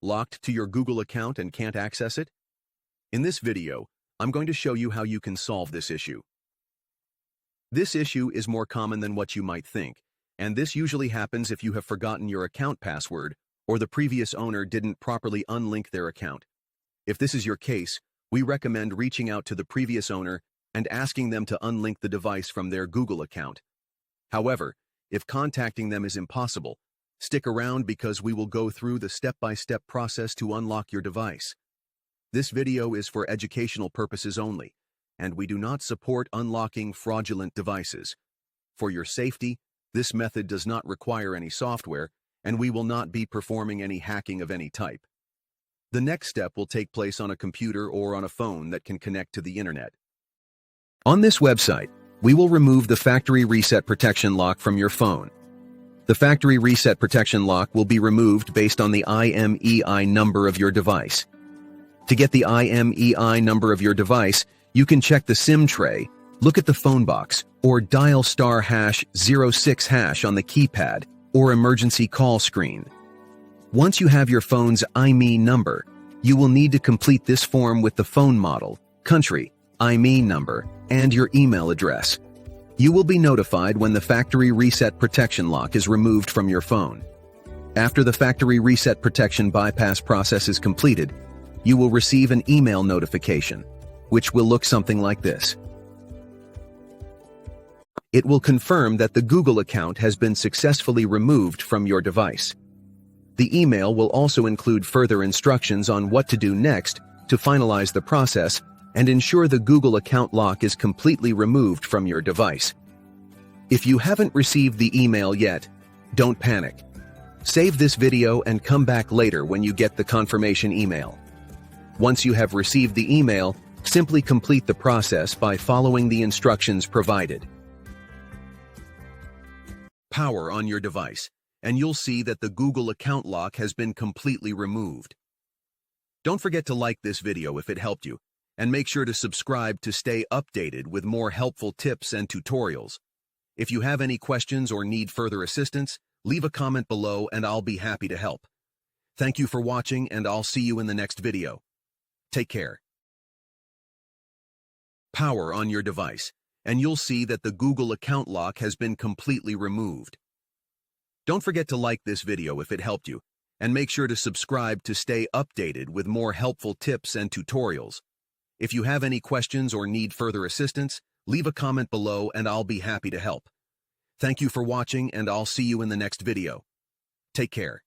Locked to your Google account and can't access it? In this video, I'm going to show you how you can solve this issue. This issue is more common than what you might think, and this usually happens if you have forgotten your account password or the previous owner didn't properly unlink their account. If this is your case, we recommend reaching out to the previous owner and asking them to unlink the device from their Google account. However, if contacting them is impossible, stick around because we will go through the step-by-step process to unlock your device. This video is for educational purposes only, and we do not support unlocking fraudulent devices. For your safety, this method does not require any software, and we will not be performing any hacking of any type. The next step will take place on a computer or on a phone that can connect to the internet. On this website, we will remove the factory reset protection lock from your phone. The factory reset protection lock will be removed based on the IMEI number of your device. To get the IMEI number of your device, you can check the SIM tray, look at the phone box, or dial *#06# on the keypad or emergency call screen. Once you have your phone's IMEI number, you will need to complete this form with the phone model, country, IMEI number, and your email address. You will be notified when the factory reset protection lock is removed from your phone. After the factory reset protection bypass process is completed, you will receive an email notification, which will look something like this. It will confirm that the Google account has been successfully removed from your device. The email will also include further instructions on what to do next to finalize the process and ensure the Google account lock is completely removed from your device. If you haven't received the email yet, don't panic. Save this video and come back later when you get the confirmation email. Once you have received the email, simply complete the process by following the instructions provided. Power on your device, and you'll see that the Google account lock has been completely removed. Don't forget to like this video if it helped you, and make sure to subscribe to stay updated with more helpful tips and tutorials. If you have any questions or need further assistance, leave a comment below and I'll be happy to help. Thank you for watching, and I'll see you in the next video. Take care. Power on your device, and you'll see that the Google account lock has been completely removed. Don't forget to like this video if it helped you, and make sure to subscribe to stay updated with more helpful tips and tutorials. If you have any questions or need further assistance, leave a comment below and I'll be happy to help. Thank you for watching, and I'll see you in the next video. Take care.